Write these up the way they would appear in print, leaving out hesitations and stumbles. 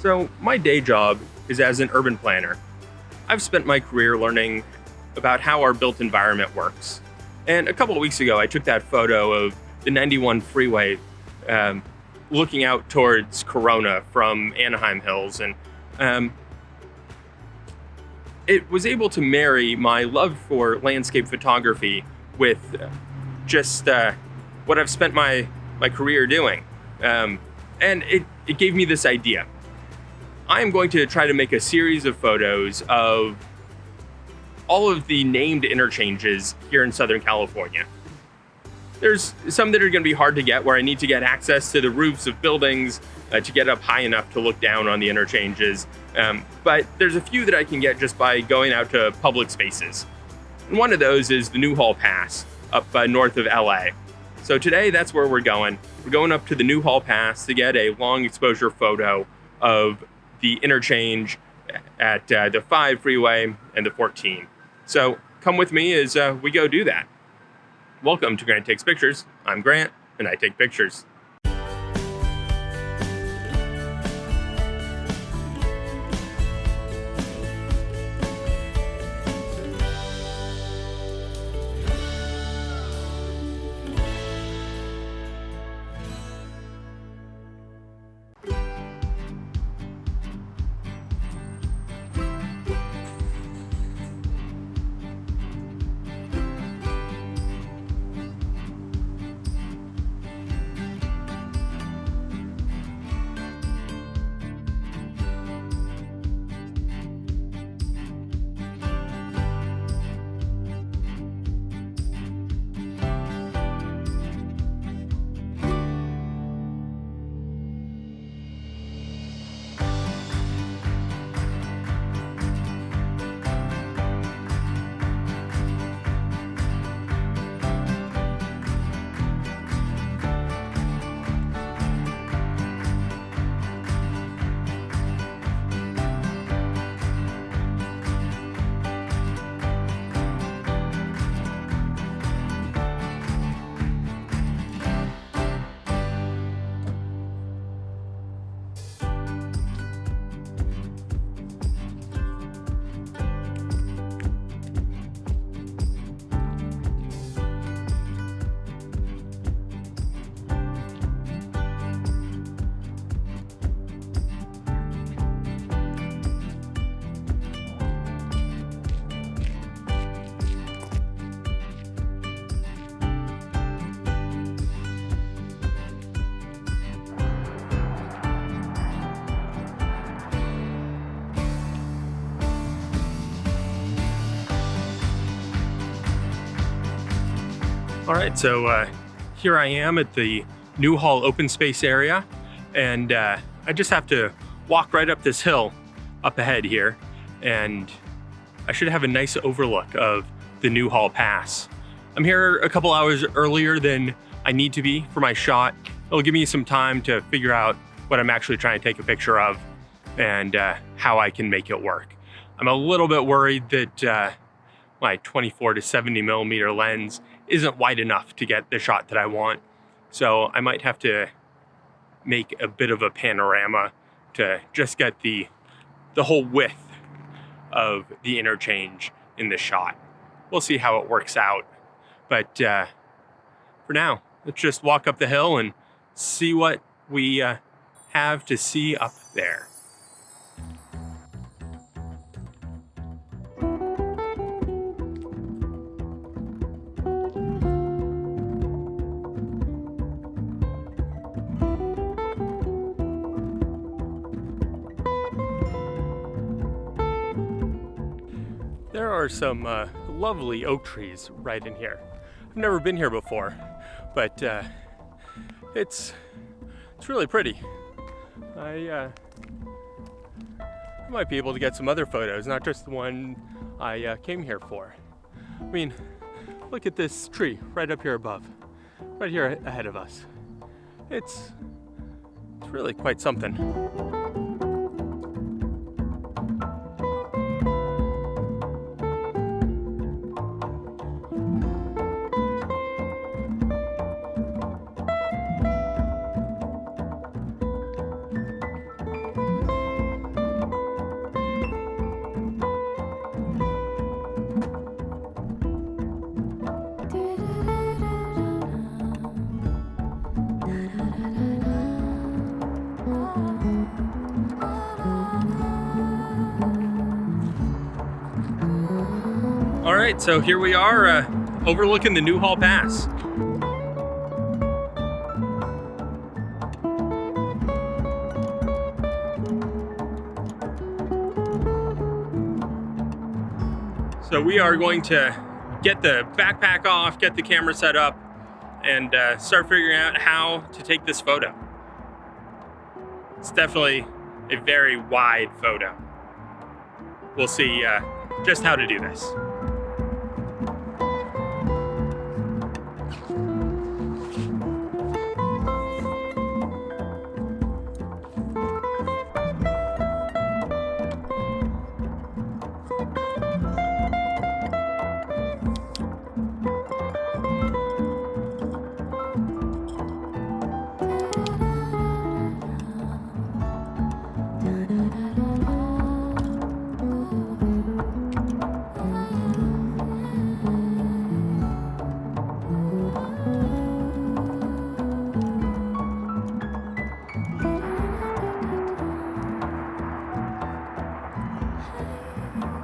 So, my day job is as an urban planner. I've spent my career learning about how our built environment works. And a couple of weeks ago, I took that photo of the 91 freeway looking out towards Corona from Anaheim Hills. And it was able to marry my love for landscape photography with just what I've spent my career doing. And it gave me this idea. I am going to try to make a series of photos of all of the named interchanges here in Southern California. There's some that are going to be hard to get, where I need to get access to the roofs of buildings to get up high enough to look down on the interchanges. But there's a few that I can get just by going out to public spaces. And one of those is the Newhall Pass up north of LA. So today, that's where we're going. We're going up to the Newhall Pass to get a long exposure photo of the interchange at the 5 freeway and the 14. So come with me as we go do that. Welcome to Grant Takes Pictures. I'm Grant, and I take pictures. All right, so here I am at the Newhall open space area, and I just have to walk right up this hill up ahead here, and I should have a nice overlook of the Newhall Pass. I'm here a couple hours earlier than I need to be for my shot. It'll give me some time to figure out what I'm actually trying to take a picture of and how I can make it work. I'm a little bit worried that my 24 to 70 millimeter lens isn't wide enough to get the shot that I want. So I might have to make a bit of a panorama to just get the whole width of the interchange in the shot. We'll see how it works out. But for now, let's just walk up the hill and see what we have to see up there. There are some lovely oak trees right in here. I've never been here before, but it's really pretty. I might be able to get some other photos, not just the one I came here for. I mean, look at this tree right up here above, right here ahead of us. It's really quite something. All right, so here we are overlooking the Newhall Pass. So we are going to get the backpack off, get the camera set up, and start figuring out how to take this photo. It's definitely a very wide photo. We'll see just how to do this.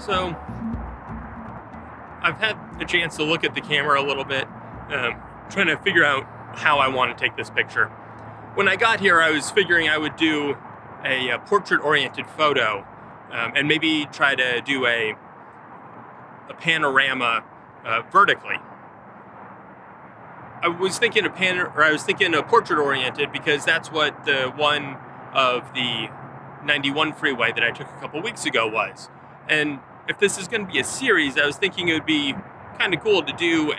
So I've had a chance to look at the camera a little bit, trying to figure out how I want to take this picture. When I got here, I was figuring I would do a portrait-oriented photo, and maybe try to do a panorama vertically. I was thinking a portrait-oriented because that's what the one of the 91 freeway that I took a couple weeks ago was. And if this is going to be a series, I was thinking it would be kind of cool to do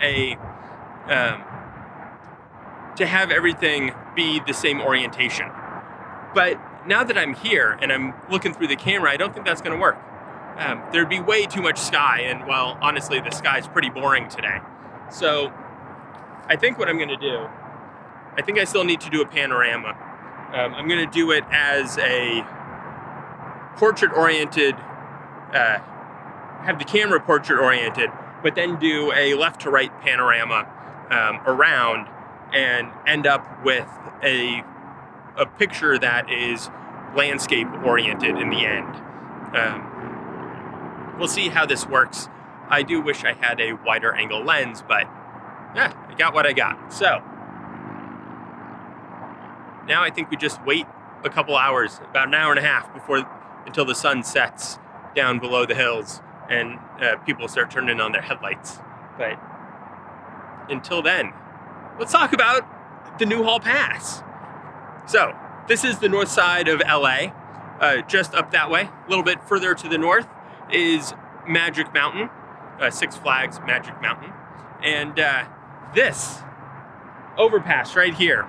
to have everything be the same orientation. But now that I'm here and I'm looking through the camera, I don't think that's going to work. There'd be way too much sky, and well, honestly, the sky's pretty boring today. So I think what I'm going to do, I think I still need to do a panorama. I'm going to do it as a portrait-oriented, have the camera portrait-oriented, but then do a left-to-right panorama around and end up with a picture that is landscape-oriented in the end. We'll see how this works. I do wish I had a wider angle lens, but yeah, I got what I got. So now I think we just wait a couple hours, about an hour and a half until the sun sets down below the hills and people start turning on their headlights. But until then, let's talk about the Newhall Pass. So this is the north side of LA. Just up that way, a little bit further to the north, is Magic Mountain, Six Flags Magic Mountain. And this overpass right here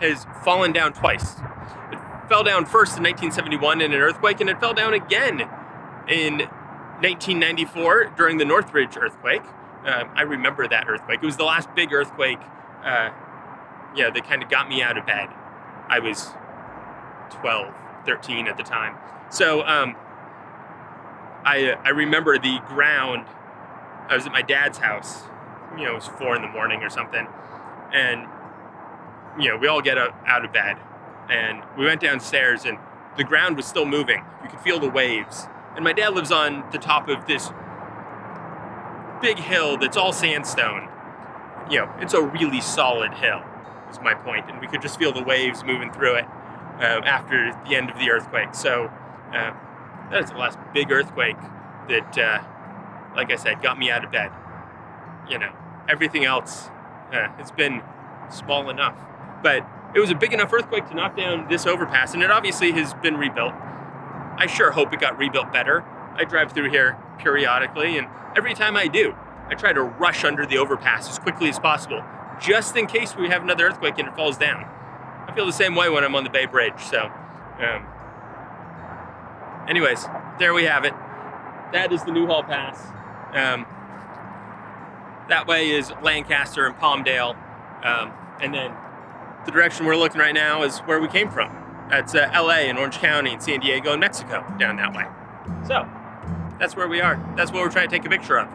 has fallen down twice. It fell down first in 1971 in an earthquake, and it fell down again in 1994 during the Northridge earthquake. I remember that earthquake. It was the last big earthquake that kind of got me out of bed. I was 12, 13 at the time. So I remember the ground. I was at my dad's house. It was 4 a.m. or something. And, we all get out of bed. And we went downstairs, and the ground was still moving. You could feel the waves. And my dad lives on the top of this big hill that's all sandstone. It's a really solid hill, is my point. And we could just feel the waves moving through it after the end of the earthquake. So that is the last big earthquake that, like I said, got me out of bed. Everything else has been small enough. But it was a big enough earthquake to knock down this overpass, and it obviously has been rebuilt. I sure hope it got rebuilt better. I drive through here periodically, and every time I do, I try to rush under the overpass as quickly as possible, just in case we have another earthquake and it falls down. I feel the same way when I'm on the Bay Bridge, so. Anyways, there we have it. That is the Newhall Pass. That way is Lancaster and Palmdale, and then the direction we're looking right now is where we came from. That's LA and Orange County and San Diego and Mexico down that way. So that's where we are. That's what we're trying to take a picture of.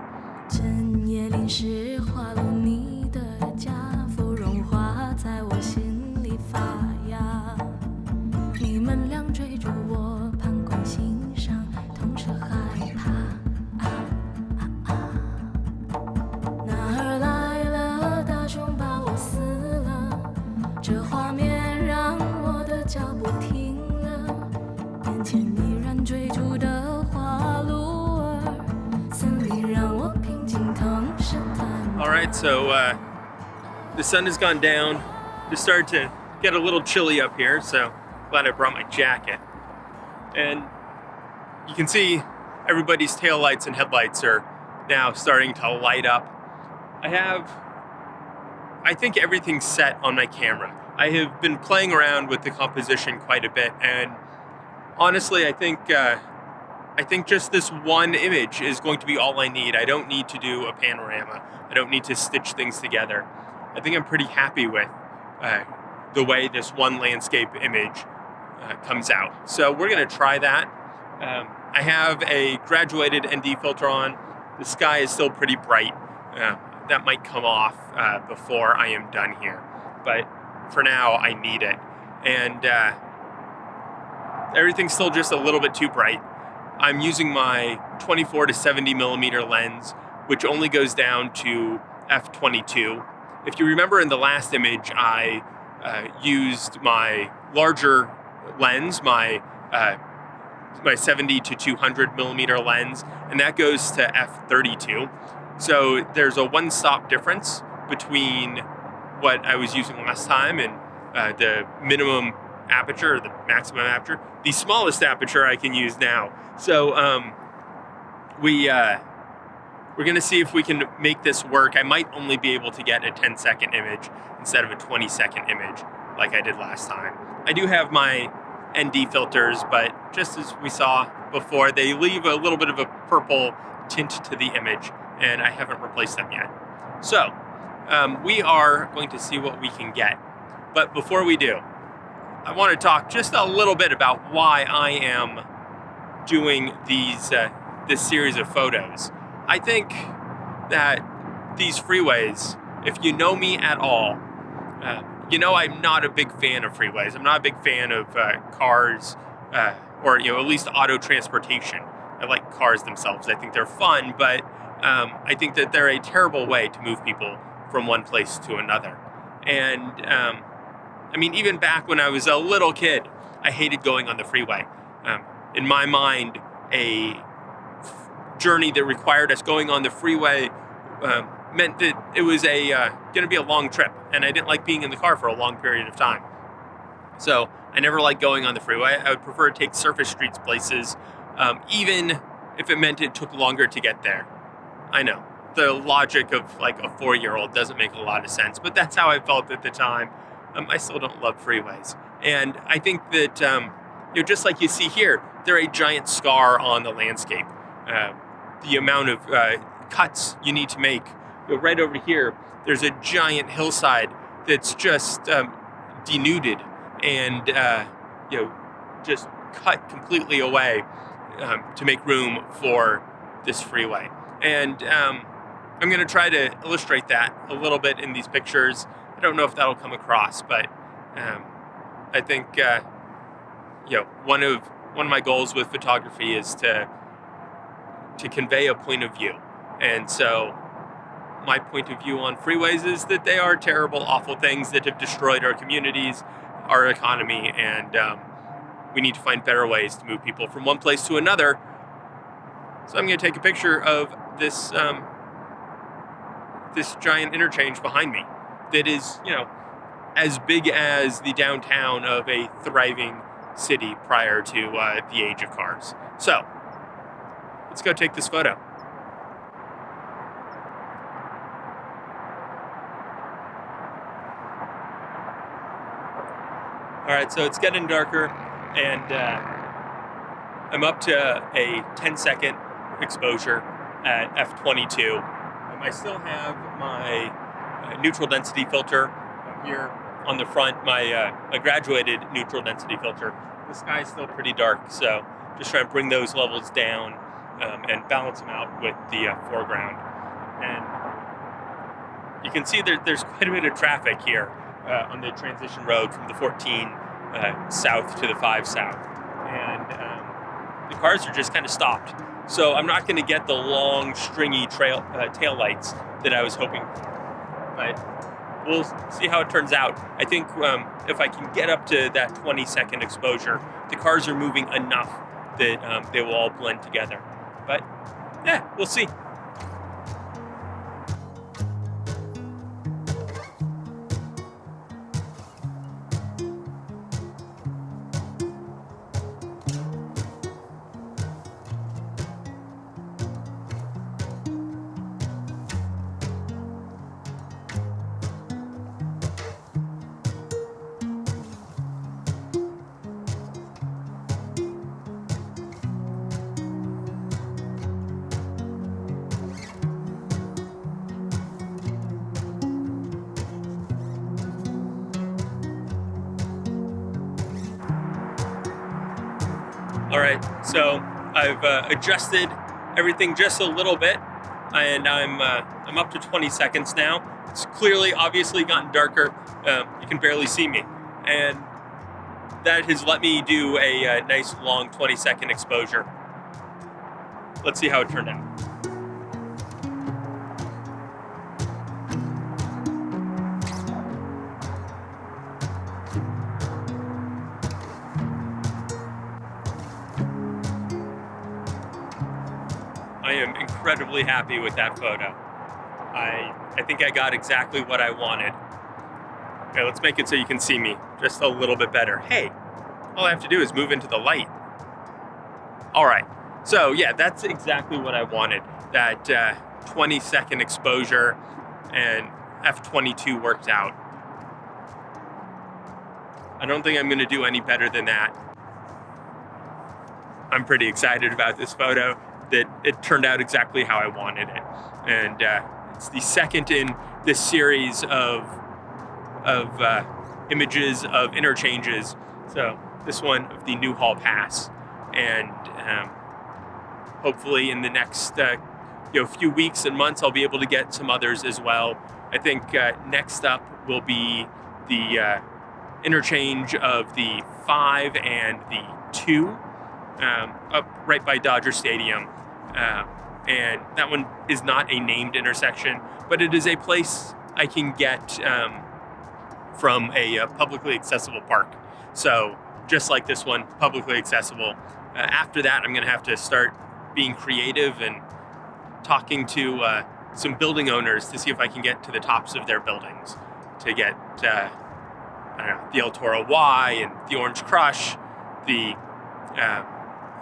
深夜淋湿花落你的家，芙蓉花在我心里发芽。你们俩追逐我，盘桓欣赏，同时害怕。你燃追逐的花鹿儿，森林让我平静腾试探。 All right, so the sun has gone down. It started to get a little chilly up here, so glad I brought my jacket. And you can see everybody's taillights and headlights are now starting to light up. I think everything's set on my camera. I have been playing around with the composition quite a bit, and honestly, I think just this one image is going to be all I need. I don't need to do a panorama. I don't need to stitch things together. I think I'm pretty happy with the way this one landscape image comes out. So we're going to try that. I have a graduated ND filter on. The sky is still pretty bright. That might come off before I am done here. But for now, I need it. And everything's still just a little bit too bright. I'm using my 24 to 70 millimeter lens, which only goes down to f/22. If you remember in the last image, I used my larger lens, my 70 to 200 millimeter lens, and that goes to f/32. So there's a one-stop difference between what I was using last time and the minimum aperture or the maximum aperture. The smallest aperture I can use now. So we're going to see if we can make this work. I might only be able to get a 10-second image instead of a 20-second image like I did last time. I do have my ND filters, but just as we saw before, they leave a little bit of a purple tint to the image, and I haven't replaced them yet. So we are going to see what we can get. But before we do, I want to talk just a little bit about why I am doing this series of photos. I think that these freeways, if you know me at all, you know I'm not a big fan of freeways. I'm not a big fan of cars, or at least auto transportation. I like cars themselves. I think they're fun, but I think that they're a terrible way to move people from one place to another. And even back when I was a little kid, I hated going on the freeway. In my mind, a journey that required us going on the freeway meant that it was going to be a long trip, and I didn't like being in the car for a long period of time. So I never liked going on the freeway. I would prefer to take surface streets places, even if it meant it took longer to get there. I know, the logic of like a 4-year-old doesn't make a lot of sense, but that's how I felt at the time. I still don't love freeways. And I think that, just like you see here, they're a giant scar on the landscape. The amount of cuts you need to make. Right over here, there's a giant hillside that's just denuded and just cut completely away to make room for this freeway. And I'm going to try to illustrate that a little bit in these pictures. I don't know if that'll come across, but I think one of my goals with photography is to convey a point of view. And so my point of view on freeways is that they are terrible, awful things that have destroyed our communities, our economy, and we need to find better ways to move people from one place to another. So I'm going to take a picture of this this giant interchange behind me that is, as big as the downtown of a thriving city prior to the age of cars. So let's go take this photo. All right, so it's getting darker, and I'm up to a 10-second exposure at f/22. I still have my neutral density filter here on the front, my graduated neutral density filter. The sky is still pretty dark, so just trying to bring those levels down and balance them out with the foreground. And you can see there's quite a bit of traffic here on the transition road from the 14 south to the 5 south. And the cars are just kind of stopped. So I'm not going to get the long, stringy tail lights that I was hoping for. But we'll see how it turns out. I think if I can get up to that 20-second exposure, the cars are moving enough that they will all blend together. But yeah, we'll see. All right, so I've adjusted everything just a little bit, and I'm up to 20 seconds now. It's clearly, obviously gotten darker. You can barely see me, and that has let me do a nice long 20-second exposure. Let's see how it turned out. I am incredibly happy with that photo. I think I got exactly what I wanted. Okay, let's make it so you can see me just a little bit better. Hey, all I have to do is move into the light. All right, so yeah, that's exactly what I wanted. That 20-second exposure, and F22 worked out. I don't think I'm gonna do any better than that. I'm pretty excited about this photo, that it turned out exactly how I wanted it. And it's the second in this series of images of interchanges. So this one of the Newhall Pass. And hopefully in the next few weeks and months, I'll be able to get some others as well. I think next up will be the interchange of the 5 and the 2 up right by Dodger Stadium. And that one is not a named intersection, but it is a place I can get from a publicly accessible park. So just like this one, publicly accessible. After that, I'm going to have to start being creative and talking to some building owners to see if I can get to the tops of their buildings to get the El Toro Y and the Orange Crush, the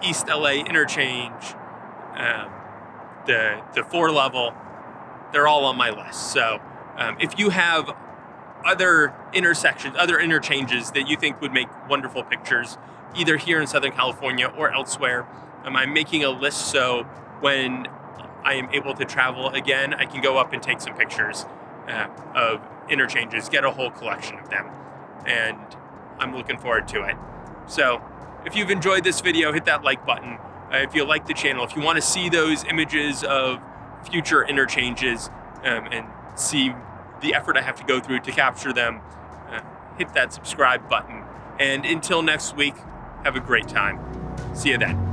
East LA interchange, the 4-level. They're all on my list. So if you have other intersections, other interchanges that you think would make wonderful pictures, either here in Southern California or elsewhere, I'm making a list so when I am able to travel again, I can go up and take some pictures of interchanges, get a whole collection of them. And I'm looking forward to it. So if you've enjoyed this video, hit that like button. If you like the channel, if you want to see those images of future interchanges and see the effort I have to go through to capture them, hit that subscribe button. And until next week, have a great time. See you then.